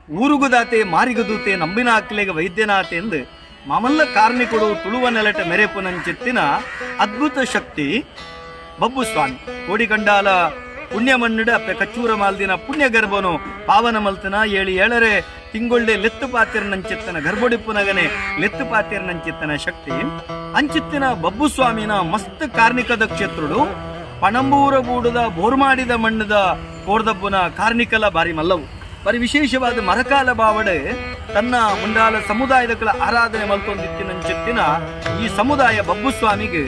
ಊರುಗುದಾತೆ ಮಾರಿಗದೂತೆ ನಂಬಿನ ಅಕ್ಲೆಗೆ ವೈದ್ಯನಾತೆ ಎಂದು ಮಾಮಲ್ಲ ಕಾರ್ಮಿಕರು ತುಳುವ ನೆಲಟ ಮೆರೆಪುನಂಚಿತ್ತಿನ ಅದ್ಭುತ ಶಕ್ತಿ ಬಬ್ಬು ಸ್ವಾಮಿ ಕೋಡಿಕಂಡಾಲ ಪುಣ್ಯ ಮಣ್ಣಿಡ ಅಪ್ಪೆ ಕಚ್ಚೂರ ಮಾಲ್ದಿನ ಪುಣ್ಯ ಗರ್ಭನು ಪಾವನ ಮಲ್ತನ ಏಳಿ ಏಳರೆ ತಿಂಗೊಳ್ಳೆ ಲೆತ್ತು ಪಾತಿರನಂಚಿತ್ತನ ಗರ್ಭೊಡಿಪ್ಪುನಗನೆ ಲೆತ್ತು ಪಾತಿರನಂಚಿತ್ತನ ಶಕ್ತಿ ಅಂಚಿತ್ತಿನ ಬಬ್ಬು ಸ್ವಾಮಿನ ಮಸ್ತ್ ಕಾರ್ಣಿಕದ ಕ್ಷೇತ್ರಡು ಪಣಂಬೂರ ಬೂಡದ ಬೋರ್ಮಾಡಿದ ಮಣ್ಣದ ಕೋರ್ದಬ್ಬನ ಕಾರ್ಣಿಕಲ ಬಾರಿ ಮಲ್ಲವು ಬರಿ ವಿಶೇಷವಾದ ಮರಕಾಲ ಬಾವಡೆ ತನ್ನ ಮುಂಡಾಲ ಸಮುದಾಯದ ಆರಾಧನೆ ಮಲ್ತೊಂದಿತ್ತಿನಂಚಿತ್ತಿನ ಈ ಸಮುದಾಯ ಬಬ್ಬು ಸ್ವಾಮಿಗೆ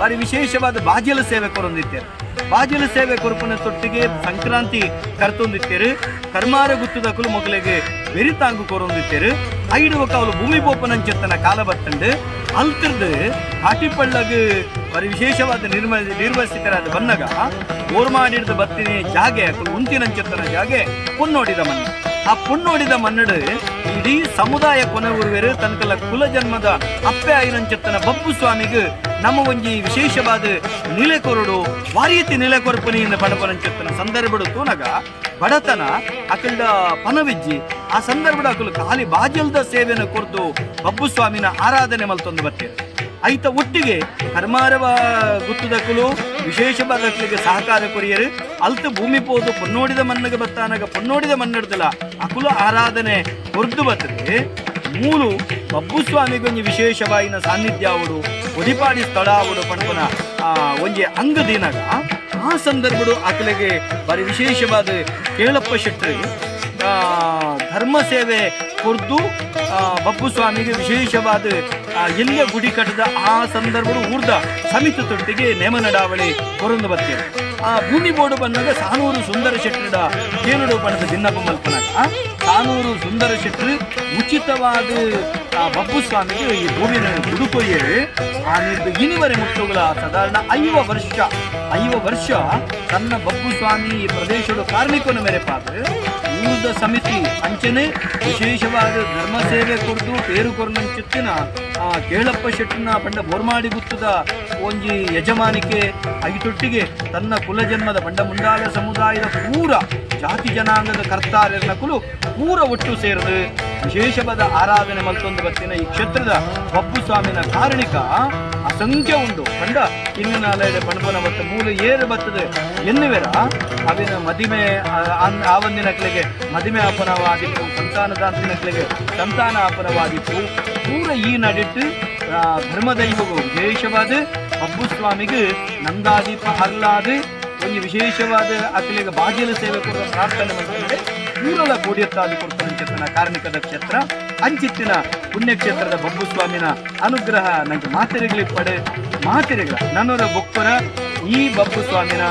ಬಾರಿ ವಿಶೇಷವಾದ ಬಾಜಲ ಸೇವೆ ಕೊರೊಂದಿತ್ತೇರು. ಬಾಜಲ ಸೇವೆ ಕೊರಪನ ತೊಟ್ಟಿಗೆ ಸಂಕ್ರಾಂತಿ ಕರ್ತೊಂದಿತ್ತೇರು. ಕರ್ಮಾರ ಗುತ್ತದಕಲು ಮೊಗಲಿಗೆ ಬೆರಿತಾಂಗು ಕೊರೊಂದಿತ್ತೇರು. ಐಡುವ ಕಾವಲು ಭೂಮಿ ಬೋಪನಂಚಿತ್ತನ ಕಾಲ ಬತ್ತಂಡು ಅಲ್ತಿರ್ದು ಕಾಟಿಪಳ್ಳಗೆ ಬರಿ ವಿಶೇಷವಾದ ನಿರ್ವಹಿಸಿತರಾದ ಬನ್ನಗ ಓರ್ಮಾಡಿದ ಬತ್ತಿನ ಜಾಗೆ ಉಂತಿನಂಚಿತ್ತನ ಜಾಗೆ ಪುನ್ನೋಡಿದ ಮಣ್ಣು. ಆ ಪುನ್ನೋಡಿದ ಮನ್ನಡು ಇಡೀ ಸಮುದಾಯ ಕೊನೆ ಊರುವೆರು ತನಕಲ ಕುಲ ಜನ್ಮದ ಅಪ್ಪೆ ಆಯ್ನಂಚಿತ್ತನ ಬಬ್ಬು ಸ್ವಾಮಿಗೆ ನಮ್ಮ ಒಂಜಿ ವಿಶೇಷವಾದ ನಿಲೆಕೊರಡು ವಾರೀತಿ ನಿಲೆಕೊರಪನಿಯಿಂದ ಪಡಪನಂಚಿತ್ತನ ಸಂದರ್ಭಡು ತೂನಗ ಬಡತನ ಅಕಲ್ಡ ಪನವಿಜ್ಜಿ ಆ ಸಂದರ್ಭದ ಅಕಲು ಖಾಲಿ ಬಾಜಲ್ದ ಸೇವೆಯನ್ನು ಕೊರ್ದು ಬಬ್ಬು ಸ್ವಾಮಿನ ಆರಾಧನೆ ಮಲ್ತೊಂದು ಬರ್ತೇವೆ. ಐತ ಒಟ್ಟಿಗೆ ಕರ್ಮಾರವ ಗುತ್ತದಕ್ಕಲು ವಿಶೇಷವಾದ ಸಹಕಾರ ಕೊರಿಯರು ಅಲ್ತ ಭೂಮಿ ಪೋದು ಪೊನ್ನೋಡಿದ ಮಣ್ಣಗೆ ಬತ್ತಾನಾಗ ಪೊನ್ನೋಡಿದ ಮಣ್ಣಡ್ದಲ್ಲ ಅಕುಲ ಆರಾಧನೆ ಹೊರದು ಬರ್ತದೆ. ಮೂಲು ಬಬ್ಬು ಸ್ವಾಮಿಗೊಂಜಿ ವಿಶೇಷವಾಯಿನ ಸಾನ್ನಿಧ್ಯ ಅವಡು ಒದಿಪಾಡಿ ಸ್ಥಳ ಅವಡು ಪಣಪನ ಒಂಜಿ ಅಂಗದಿನಾಗ ಆ ಸಂದರ್ಭಡು ಆಕಲಿಗೆ ಬರೀ ವಿಶೇಷವಾದ ಕೇಳಪ್ಪ ಶೆಟ್ಟರಿಗೆ ಧರ್ಮ ಸೇವೆ ಕೊರ್ದು ಬಬ್ಬು ಸ್ವಾಮಿಗೆ ವಿಶೇಷವಾದ ಎಲ್ಲ ಗುಡಿ ಕಟ್ಟದ ಆ ಸಂದರ್ಭಡು ಊರ್ದ ಸಮಿತಿ ತೊಟ್ಟಿಗೆ ನೇಮ ನಡಾವಳಿ ಕೊರೊಂದು ಬರ್ತೇವೆ. ಆ ಭೂಮಿ ಬೋರ್ಡು ಬಂದಾಗ ಸಾನೂರು ಸುಂದರ ಶೆಟ್ಟರಿಡ ಕೇಳುಡು ಬಣ್ಣದ ಭಿನ್ನಪ್ಪ ಮಲ್ಪನಾಗ ಸಾನೂರು ಸುಂದರ ಶೆಟ್ಟರು ಉಚಿತವಾದ ಬಬ್ಬು ಸ್ವಾಮಿಗೆ ಈ ಭೂಮಿನ ಹುಡುಕೊಯ್ಯರು ಆ ನಿರ್ದು ಇನಿವರೆ ಮುಟ್ಟುಗಳ ಸಾಧಾರಣ 5 ವರ್ಷ ತನ್ನ ಬಬ್ಬು ಸ್ವಾಮಿ ಈ ಪ್ರದೇಶದ ಕಾರ್ಮಿಕನ ಮೇರೆ ಪಾತ್ರ ಊರ್ದ ಸಮಿತಿ ಅಂಚನೆ ವಿಶೇಷವಾದ ಧರ್ಮ ಸೇವೆ ಕೊಡ್ದು ಪೇರು ಕೊರನಂಚಿತ್ತಿನ ಕೇಳಪ್ಪ ಶೆಟ್ಟನ ಬಂಡ ಬೋರ್ಮಾಡಿ ಗುತ್ತದ ಒಂಜಿ ಯಜಮಾನಿಕೆ ಐಟೊಟ್ಟಿಗೆ ತನ್ನ ಕುಲಜನ್ಮದ ಬಂಡ ಮುಂದಾಲ ಸಮುದಾಯದ ಪೂರ ಜಾತಿ ಜನಾಂಗದ ಕರ್ತಾರ್ಯನ ಕುಲು ಪೂರ ಒಟ್ಟು ಸೇರಿದು ವಿಶೇಷವಾದ ಆರಾಧನೆ ಮಲ್ತೊಂದು ಬತ್ತಿನ ಈ ಕ್ಷೇತ್ರದ ಬಬ್ಬು ಸ್ವಾಮಿನ ಕಾರಣಿಕ ಅಸಂಖ್ಯ ಉಂಡು ಬಂಡ ಇನ್ನಿನ ಅಲೆಯ ಪಣಪನ ಬತ್ತ ಮೂಲ ಏರು ಬರ್ತದೆ ಎನ್ನುವೆರ ಅವಿನ ಮದಿಮೆ ಆವಂದಿನಕ್ಲೆಗೆ ಮದಿಮೆ ಆಪನವಾದಿತ್ತು ಸಂತಾನದಾಂತಿನಕ್ಲೆಗೆ ಸಂತಾನ ಆಪನವಾದಿತ್ತು ಪೂರ ಈ ನಡಿಟ್ಟು ಧರ್ಮದೈವವು ವಿಶೇಷವಾದ ಬಬ್ಬು ಸ್ವಾಮಿಗೆ ನಂದಾದೀಪ ಹರ್ಲಾದು ಒಂದು ವಿಶೇಷವಾದ ಅಕಲಿಗೆ ಬಾಗಿಲು ಸೇವೆ ಕೊಡುವ ಪ್ರಾರ್ಥನೆ ಮಾಡಿದರೆ ಮೂರಲ ಕೋಡಿಯತ್ತಾದಿ ಕೊಡ್ತಾನ ಕಾರ್ಮಿಕದ ಕ್ಷೇತ್ರ ಅಂಚಿತ್ತಿನ ಪುಣ್ಯಕ್ಷೇತ್ರದ ಬಬ್ಬು ಸ್ವಾಮಿನ ಅನುಗ್ರಹ ನಂಗೆ ಮಾತೆರೆಗಲಿ ಪಡೆ ಮಾತೆರೆಗಳ ನನ್ನವರ ಬೊಕ್ಕರ ಈ ಬಬ್ಬು ಸ್ವಾಮಿನ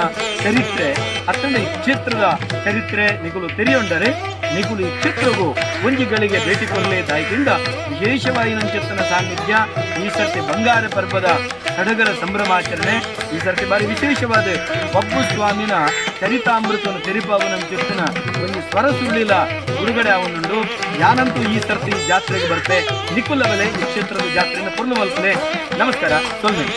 ಚರಿತ್ರೆ ಅತ್ತಂಡ ಈ ಕ್ಷೇತ್ರದ ಚರಿತ್ರೆ ನಿಗುಲು ತೆರೆಯೊಂಡರೆ ನಿಗುಲು ಈ ಕ್ಷೇತ್ರಗೂ ಒಂಜಿಗಳಿಗೆ ಭೇಟಿ ಕೊಡಲೇದಾಯ್ದಿಂದ ವಿಶೇಷವಾಗಿ ನಂಚಿತ್ತನ ಸಾನ್ನಿಧ್ಯ ಈ ಸರ್ತಿ ಬಂಗಾರ ಪರ್ವದ ಸಡಗರ ಸಂಭ್ರಮಾಚರಣೆ ಈ ಸರ್ತಿ ಬಾರಿ ವಿಶೇಷವಾದ ಬಬ್ಬು ಸ್ವಾಮಿನ ಚರಿತಾಮೃತವನ್ನು ತೆರಿಪಾವನಂಚಿತ್ತಿನ ಒಂದು ಸ್ವರ ಸುಳ್ಳಿಲ ಬಿಡುಗಡೆ ಅವನುಂಡು ಯಾನಂತೂ ಈ ಸರ್ತಿ ಜಾತ್ರೆಗೆ ಬರ್ತೆ ನಿಕುಲವಲೆ ಈ ಕ್ಷೇತ್ರದ ಜಾತ್ರೆಯನ್ನು ಪೂರ್ಣ ಮಲ್ಪನೆ. ನಮಸ್ಕಾರ ಸೊಲ್ಮೆ.